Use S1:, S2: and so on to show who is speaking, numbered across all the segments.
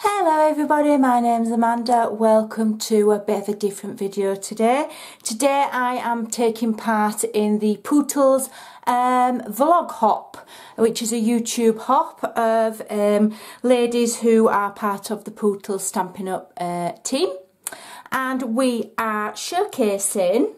S1: Hello everybody, my name's Amanda. Welcome to a bit of a different video today. Today I am taking part in the Pootles vlog hop, which is a YouTube hop of ladies who are part of the Pootles Stampin' Up team. And we are showcasing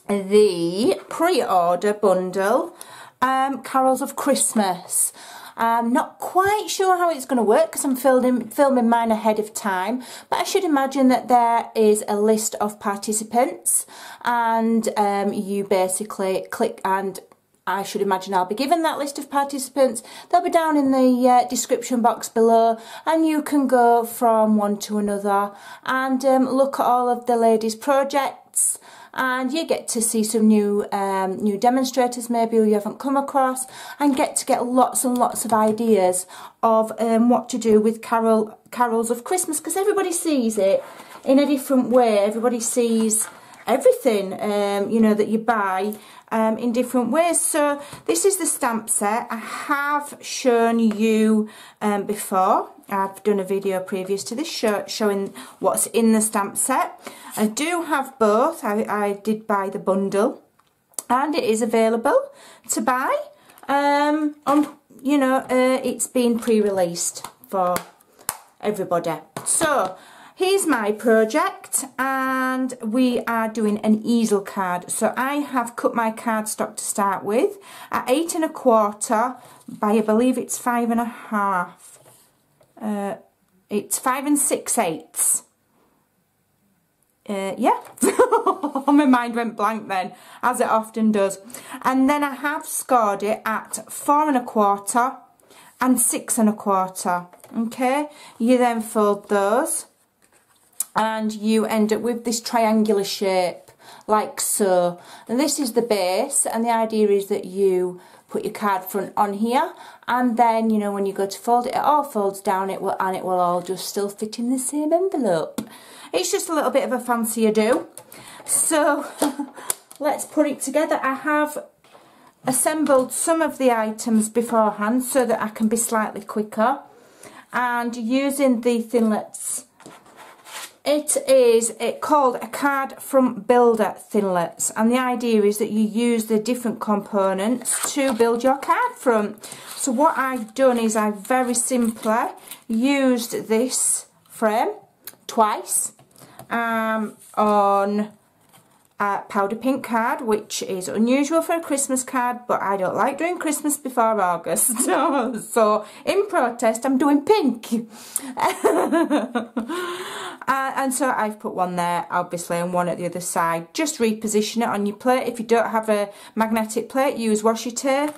S1: the pre-order bundle, Carols of Christmas. I'm not quite sure how it's going to work because I'm filming mine ahead of time, but I should imagine that there is a list of participants and you basically click, and I should imagine I'll be given that list of participants. They'll be down in the description box below, and you can go from one to another and look at all of the ladies' projects. And you get to see some new demonstrators maybe who you haven't come across, and get lots and lots of ideas of what to do with carols of Christmas, because everybody sees it in a different way. Everybody sees everything you know, that you buy in different ways. So this is the stamp set. I have shown you before. I've done a video previous to this showing what's in the stamp set. I do have both. I did buy the bundle, and it is available to buy. You know, it's been pre-released for everybody. So here's my project, and we are doing an easel card. So I have cut my cardstock to start with at 8 1/4 by, I believe it's 5 1/2. It's 5 6/8. Yeah, my mind went blank then, as it often does. And then I have scored it at 4 1/4 and 6 1/4. Okay, you then fold those, and you end up with this triangular shape, like so. And this is the base, and the idea is that you put your card front on here, and then, you know, when you go to fold it, it all folds down, and it will all just still fit in the same envelope. It's just a little bit of a fancier do. So let's put it together. I have assembled some of the items beforehand so that I can be slightly quicker, and using the thinlets. It is called a card front builder thinlets, and the idea is that you use the different components to build your card front. So what I've done is I've very simply used this frame twice on a powder pink card, which is unusual for a Christmas card, but I don't like doing Christmas before August. So in protest, I'm doing pink. And so I've put one there, obviously, and one at the other side. Just reposition it on your plate. If you don't have a magnetic plate, use washi tape.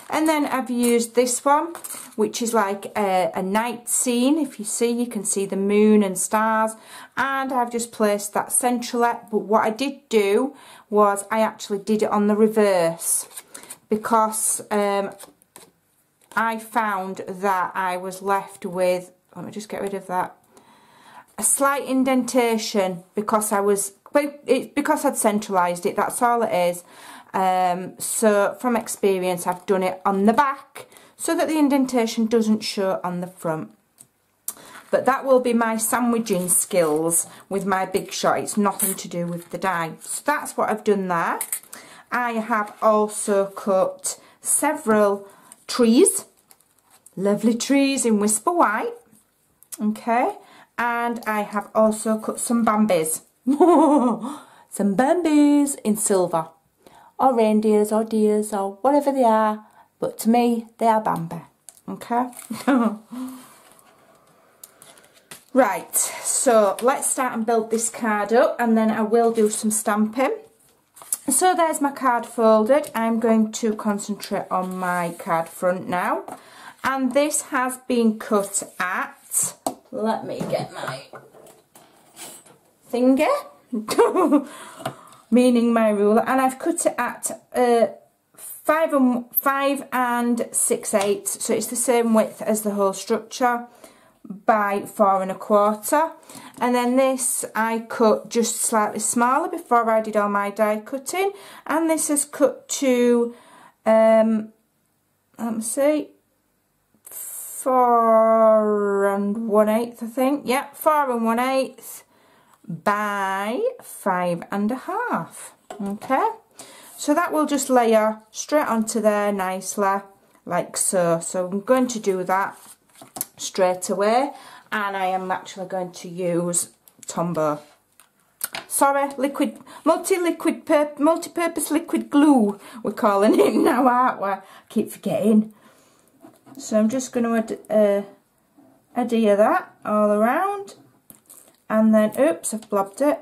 S1: And then I've used this one, which is like a night scene. If you see, you can see the moon and stars. And I've just placed that centrally. But what I did do was I actually did it on the reverse, because I found that I was left with, let me just get rid of that, a slight indentation, because because I'd centralised it, that's all it is. So from experience, I've done it on the back so that the indentation doesn't show on the front. But that will be my sandwiching skills with my Big Shot. It's nothing to do with the die. So that's what I've done there. I have also cut several trees, lovely trees in Whisper White. Okay, and I have also cut some Bambis. Some Bambis in silver, or reindeers, or deers, or whatever they are, but to me they are Bambi. Okay. Right, so let's start and build this card up, and then I will do some stamping. So there's my card folded. I'm going to concentrate on my card front now, and this has been cut at, let me get my finger, meaning my ruler, and I've cut it at 5 6/8, so it's the same width as the whole structure, by 4 1/4. And then this I cut just slightly smaller before I did all my die cutting, and this is cut to let me see, 4 1/8, I think. Yeah, 4 1/8 by 5 1/2. Okay, so that will just layer straight onto there nicely, like so. So I'm going to do that straight away, and I am actually going to use Tombow. Sorry, multi-purpose liquid glue, we're calling it now, aren't we? I keep forgetting. So I'm just going to adhere that all around, and then, oops, I've blobbed it.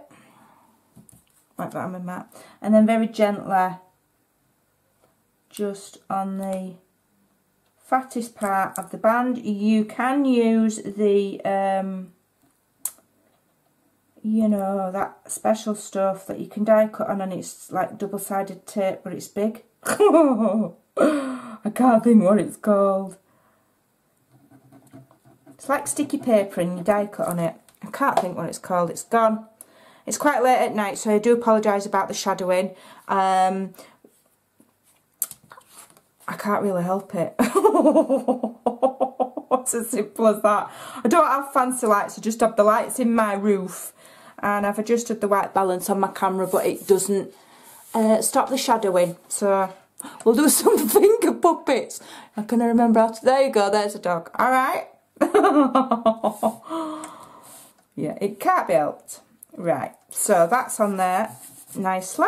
S1: Like that on my mat. And then very gently, just on the fattest part of the band. You can use the, you know, that special stuff that you can die cut on, and it's like double-sided tape, but it's big. I can't think what it's called. It's like sticky paper and you die cut on it. I can't think what it's called. It's gone. It's quite late at night, so I do apologise about the shadowing. I can't really help it. It's as simple as that. I don't have fancy lights, I just have the lights in my roof. And I've adjusted the white balance on my camera, but it doesn't stop the shadowing. So we'll do some finger puppets. I can remember how to... There you go, there's a dog. Alright. Yeah, it can't be helped. Right, so that's on there nicely.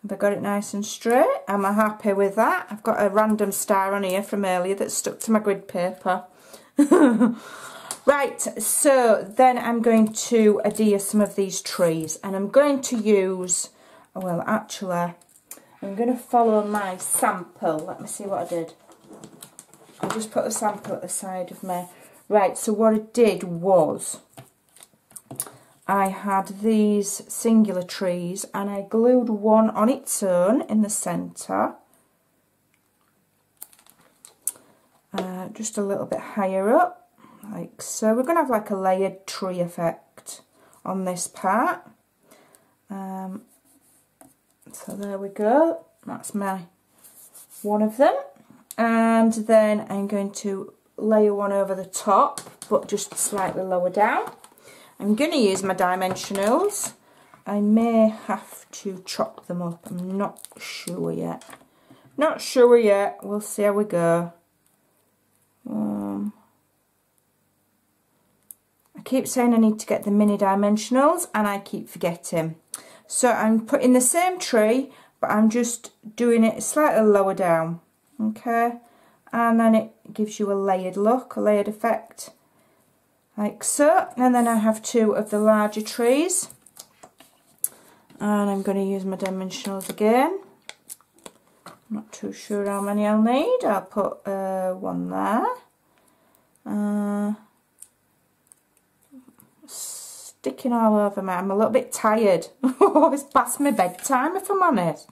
S1: Have I got it nice and straight? Am I happy with that? I've got a random star on here from earlier that's stuck to my grid paper. Right, so then I'm going to adhere some of these trees, and I'm going to use, well actually, I'm going to follow my sample. Let me see what I did. I just put the sample at the side of me. Right, so what I did was, I had these singular trees and I glued one on its own in the centre. Just a little bit higher up, like so. We're going to have like a layered tree effect on this part. So there we go. That's my one of them. And then I'm going to layer one over the top, but just slightly lower down. I'm going to use my dimensionals. I may have to chop them up. I'm not sure yet. Not sure yet. We'll see how we go. I keep saying I need to get the mini dimensionals and I keep forgetting. So I'm putting the same tree, but I'm just doing it slightly lower down. Okay. And then it gives you a layered look, a layered effect. Like so. And then I have two of the larger trees. And I'm going to use my dimensionals again. Not too sure how many I'll need. I'll put one there. Sticking all over me. I'm a little bit tired. It's past my bedtime, if I'm honest.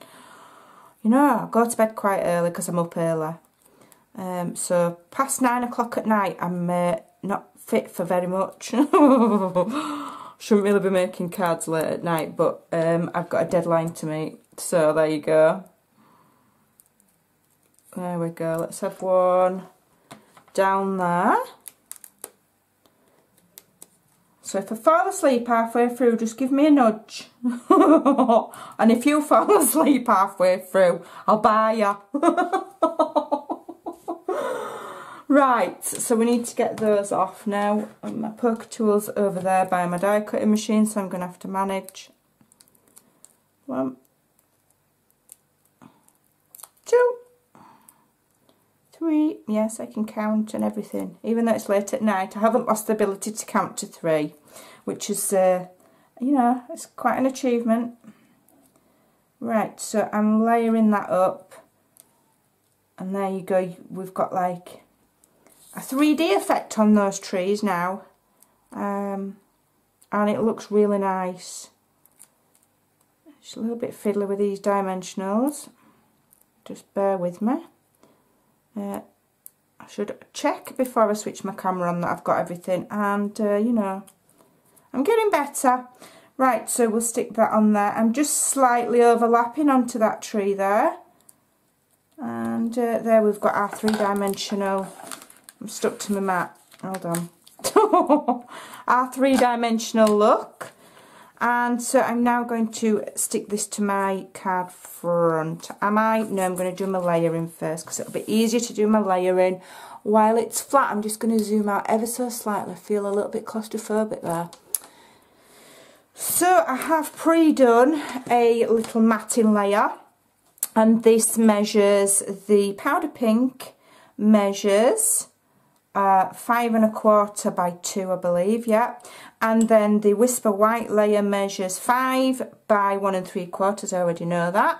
S1: You know, I go to bed quite early because I'm up early. So past 9 o'clock at night, I'm not fit for very much. Shouldn't really be making cards late at night, but I've got a deadline to meet. So there you go. There we go. Let's have one down there. So if I fall asleep halfway through, just give me a nudge. And if you fall asleep halfway through, I'll buy you. Right, so we need to get those off now. My poker tool's over there by my die cutting machine, so I'm going to have to manage. 1, 2, 3. Yes, I can count and everything. Even though it's late at night, I haven't lost the ability to count to 3, which is, you know, it's quite an achievement. Right, so I'm layering that up. And there you go, we've got like a 3D effect on those trees now. And it looks really nice. Just a little bit fiddly with these dimensionals. Just bear with me. I should check before I switch my camera on that I've got everything, and you know, I'm getting better. Right, so we'll stick that on there. I'm just slightly overlapping onto that tree there, and there we've got our 3-dimensional I'm stuck to my mat. Hold on. Our three-dimensional look. And so I'm now going to stick this to my card front. No, I'm going to do my layering first because it'll be easier to do my layering while it's flat. I'm just going to zoom out ever so slightly. I feel a little bit claustrophobic there. So I have pre-done a little matting layer, and this measures, the powder pink measures 5 1/4 by 2, I believe, yeah. And then the Whisper White layer measures 5 by 1 3/4, I already know that.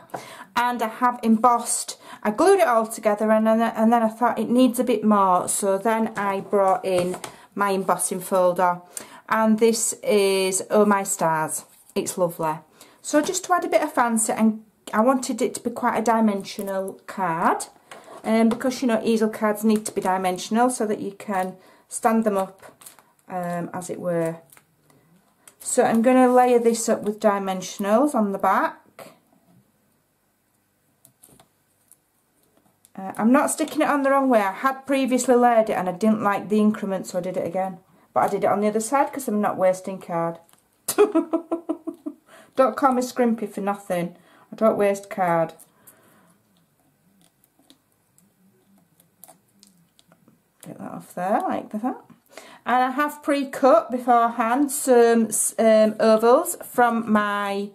S1: And I have embossed, I glued it all together, and then I thought it needs a bit more, so then I brought in my embossing folder. And this is Oh My Stars. It's lovely. So just to add a bit of fancy, and I wanted it to be quite a dimensional card. Because, you know, easel cards need to be dimensional so that you can stand them up, as it were. So I'm going to layer this up with dimensionals on the back. I'm not sticking it on the wrong way. I had previously layered it and I didn't like the increment, so I did it again. But I did it on the other side because I'm not wasting card. Don't call me scrimpy for nothing. I don't waste card. Get that off there like that. And I have pre-cut beforehand some ovals from my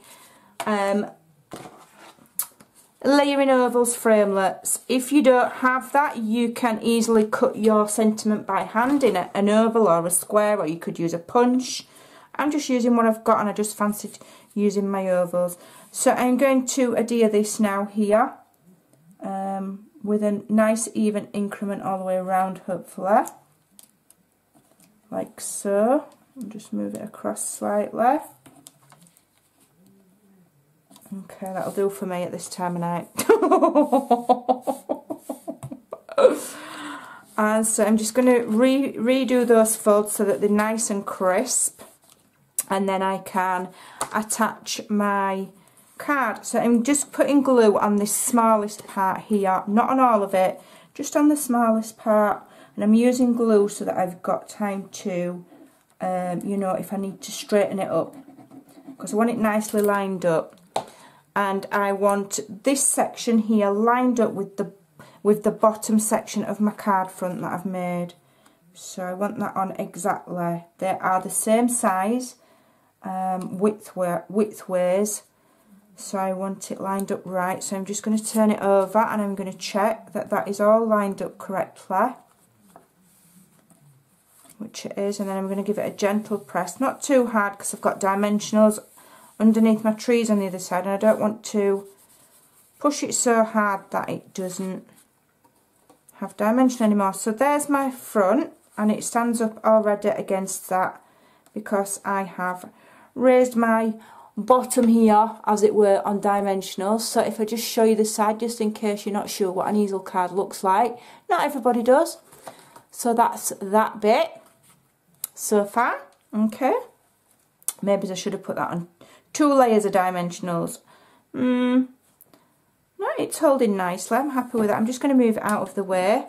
S1: layering ovals framelets. If you don't have that, you can easily cut your sentiment by hand in an oval or a square, or you could use a punch. I'm just using what I've got, and I just fancied using my ovals. So I'm going to adhere this now here with a nice even increment all the way around, hopefully. Like so. I'll just move it across slightly. Okay, that'll do for me at this time of night. And so I'm just going to redo those folds so that they're nice and crisp, and then I can attach my card. So I'm just putting glue on this smallest part here, not on all of it, just on the smallest part, and I'm using glue so that I've got time to, you know, if I need to straighten it up, because I want it nicely lined up. And I want this section here lined up with the bottom section of my card front that I've made. So I want that on exactly. They are the same size, widthways. So I want it lined up right. So I'm just going to turn it over and I'm going to check that that is all lined up correctly, which it is. And then I'm going to give it a gentle press, not too hard because I've got dimensionals underneath my trees on the other side, and I don't want to push it so hard that it doesn't have dimension anymore. So there's my front, and it stands up already against that because I have raised my bottom here, as it were, on dimensionals. So if I just show you the side, just in case you're not sure what an easel card looks like, not everybody does. So that's that bit so far. Okay, maybe I should have put that on 2 layers of dimensionals. No, it's holding nicely. I'm happy with that. I'm just going to move it out of the way.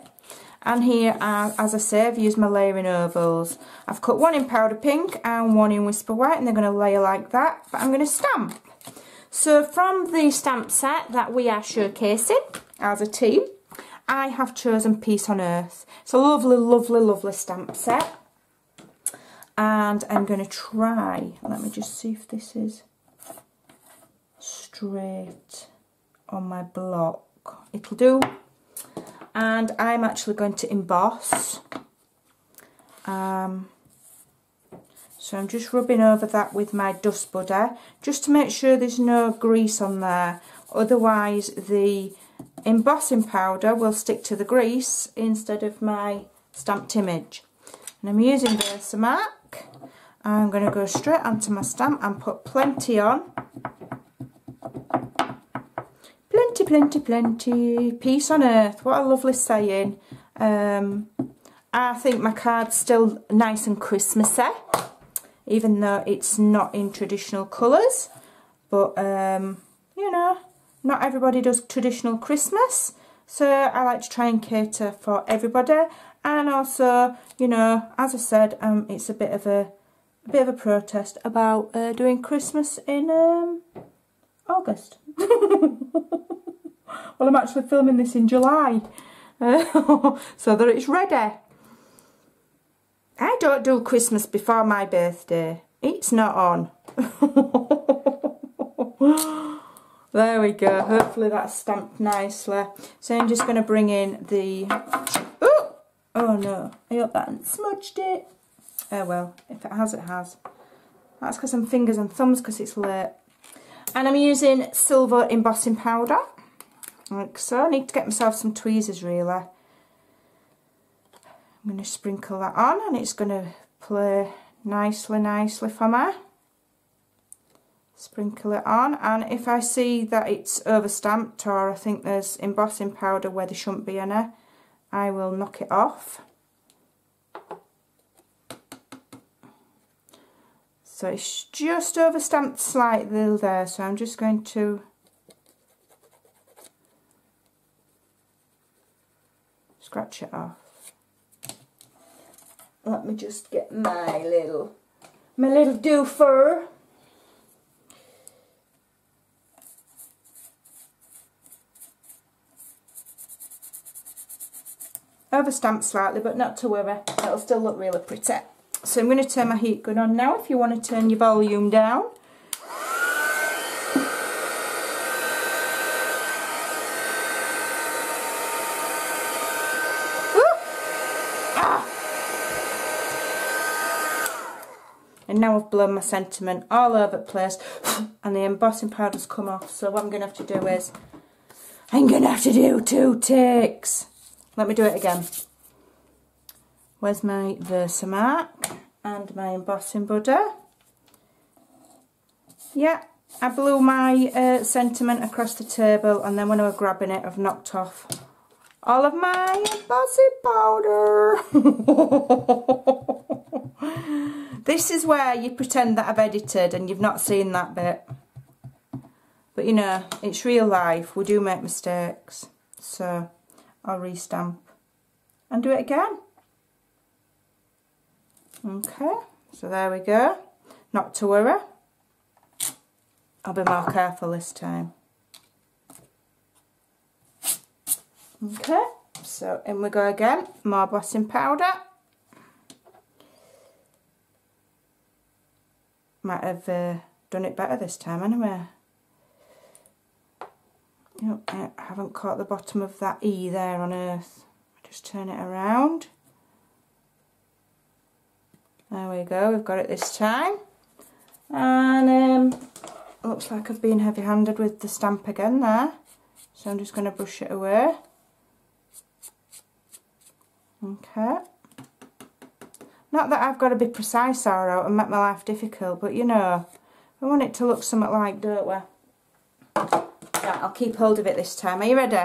S1: And here, as I say, I've used my layering ovals. I've cut one in powder pink and one in Whisper White, and they're going to layer like that. But I'm going to stamp. So from the stamp set that we are showcasing as a team, I have chosen Peace on Earth. It's a lovely, lovely, lovely stamp set. And I'm going to try, let me just see if this is straight on my block. It'll do. And I'm actually going to emboss. So I'm just rubbing over that with my dust buddy, just to make sure there's no grease on there. Otherwise the embossing powder will stick to the grease instead of my stamped image. And I'm using Versamark. I'm going to go straight onto my stamp and put plenty on. Plenty, plenty, plenty. Peace on Earth. What a lovely saying. I think my card's still nice and Christmassy, even though it's not in traditional colours. But, you know, not everybody does traditional Christmas. So I like to try and cater for everybody. And also, you know, as I said, it's a bit of a protest about doing Christmas in August. Well, I'm actually filming this in July, so that it's ready. I don't do Christmas before my birthday. It's not on. There we go. Hopefully that's stamped nicely. So I'm just going to bring in the... Oh no, I hope that hasn't smudged it. Oh well, if it has, it has. That's because I'm fingers and thumbs because it's late. And I'm using silver embossing powder. Like so. I need to get myself some tweezers really. I'm going to sprinkle that on and it's going to play nicely for me. Sprinkle it on, and if I see that it's overstamped or I think there's embossing powder where there shouldn't be any, I will knock it off. So it's just overstamped slightly there, so I'm just going to scratch it off. Let me just get my little doofer. Overstamped slightly, but not to worry, it'll still look really pretty. So I'm going to turn my heat gun on now. If you want to turn your volume down. And now I've blown my sentiment all over the place and the embossing powder's come off. So what I'm going to have to do is, I'm going to have to do 2 takes. Let me do it again. Where's my Versamark and my embossing buddy? Yeah, I blew my sentiment across the table, and then when I was grabbing it, I've knocked off all of my embossing powder. This is where you pretend that I've edited and you've not seen that bit. But you know, it's real life. We do make mistakes. So I'll restamp and do it again. Okay, so there we go. Not to worry. I'll be more careful this time. Okay, so in we go again. More embossing powder. Might have done it better this time anyway. Yep, I haven't caught the bottom of that E there on Earth. Just turn it around. There we go, we've got it this time. And looks like I've been heavy-handed with the stamp again there. So I'm just going to brush it away. Okay. Not that I've got to be precise or out and make my life difficult, but you know, we want it to look something like, don't we? Right, I'll keep hold of it this time. Are you ready?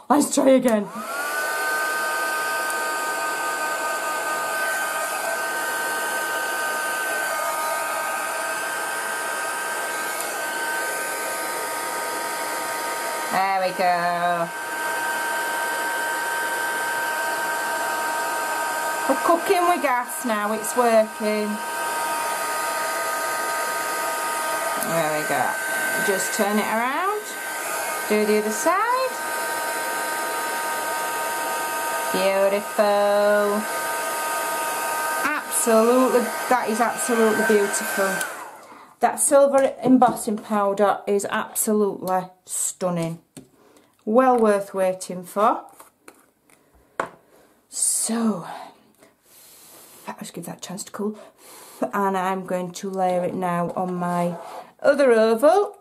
S1: Let's try again. There we go. We're cooking with gas now, it's working. There we go. Just turn it around. Do the other side. Beautiful. Absolutely, that is absolutely beautiful. That silver embossing powder is absolutely stunning. Well worth waiting for. So, let's give that a chance to cool. And I'm going to layer it now on my other oval.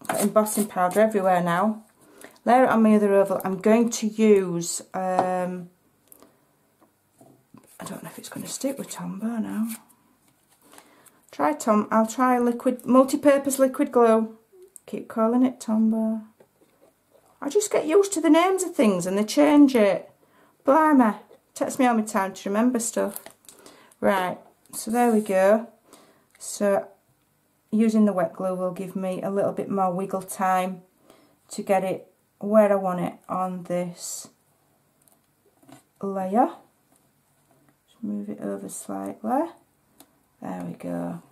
S1: Got embossing powder everywhere now. Layer it on my other oval. I'm going to use, I don't know if it's going to stick with Tombow now. I'll try liquid, multi-purpose liquid glue. Keep calling it Tombow. I just get used to the names of things and they change it. Blimey. Takes me all my time to remember stuff. Right, so there we go. So using the wet glue will give me a little bit more wiggle time to get it where I want it on this layer. Just move it over slightly. There we go.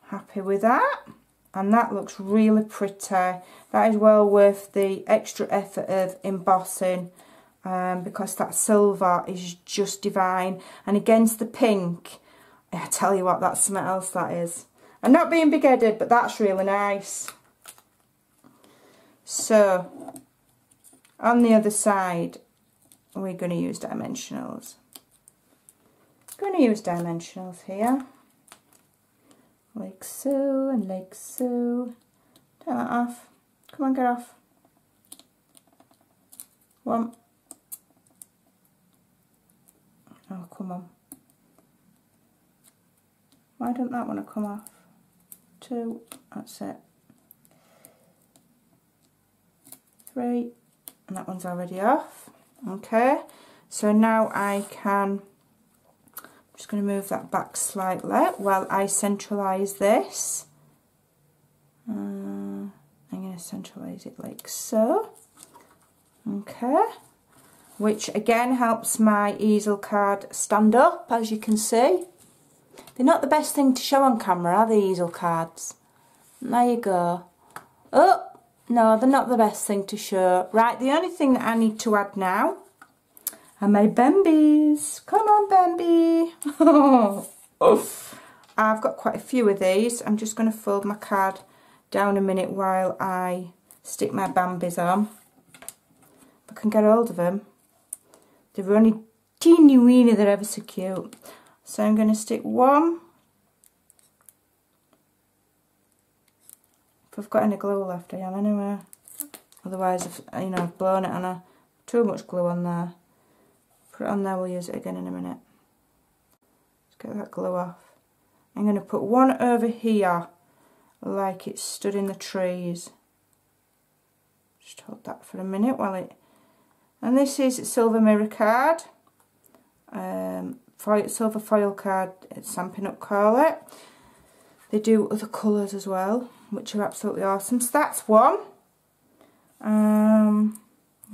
S1: Happy with that. And that looks really pretty. That is well worth the extra effort of embossing, because that silver is just divine. And against the pink, I tell you what, that's something else that is. I'm not being big-headed, but that's really nice. So, on the other side, we're going to use dimensionals. Going to use dimensionals here. Like so, and like so. Turn that off. Come on, get off. One. Oh, come on. Why don't that want to come off? Two. That's it. Three. And that one's already off. Okay. So now I can... I'm just going to move that back slightly while I centralise this. I'm going to centralise it like so. Okay. Which again helps my easel card stand up, as you can see. They're not the best thing to show on camera, are the easel cards? There you go. Oh, no, they're not the best thing to show. Right, the only thing that I need to add now are my Bambies. Come on, Bambi. I've got quite a few of these. I'm just going to fold my card down a minute while I stick my Bambies on. If I can get hold of them. They're only teeny weeny, they're ever so cute. So I'm going to stick one. If I've got any glue left, I am anyway. Otherwise, I've blown it on too much glue on there. Put it on there, we'll use it again in a minute. Let's get that glue off. I'm going to put one over here, like it stood in the trees. Just hold that for a minute while it... And this is a silver mirror card. Silver foil card, Stampin' Up call it. They do other colours as well, which are absolutely awesome. So that's one. I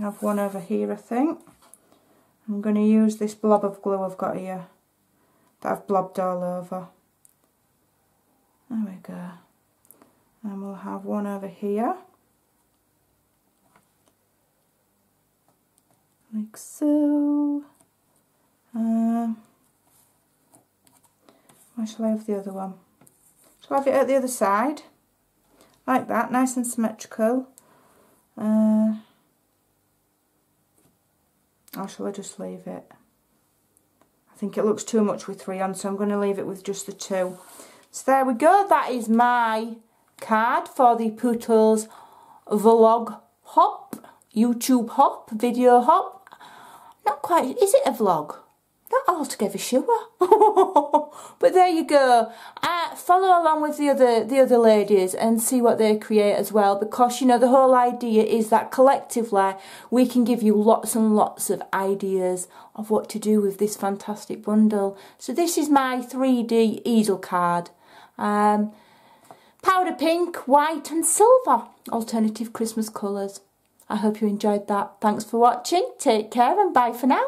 S1: have one over here, I think. I'm going to use this blob of glue I've got here that I've blobbed all over. There we go. And we'll have one over here. Like so. Where shall I have the other one? Shall I have it at the other side? Like that, nice and symmetrical. Or shall I just leave it? I think it looks too much with 3 on, so I'm going to leave it with just the 2. So there we go, that is my card for the Pootles vlog hop, YouTube hop, video hop. Not quite, is it a vlog? Not altogether sure. But there you go. Follow along with the other ladies and see what they create as well, because the whole idea is that collectively we can give you lots and lots of ideas of what to do with this fantastic bundle. So this is my 3D easel card. Powder pink, white and silver. Alternative Christmas colours. I hope you enjoyed that. Thanks for watching. Take care and bye for now.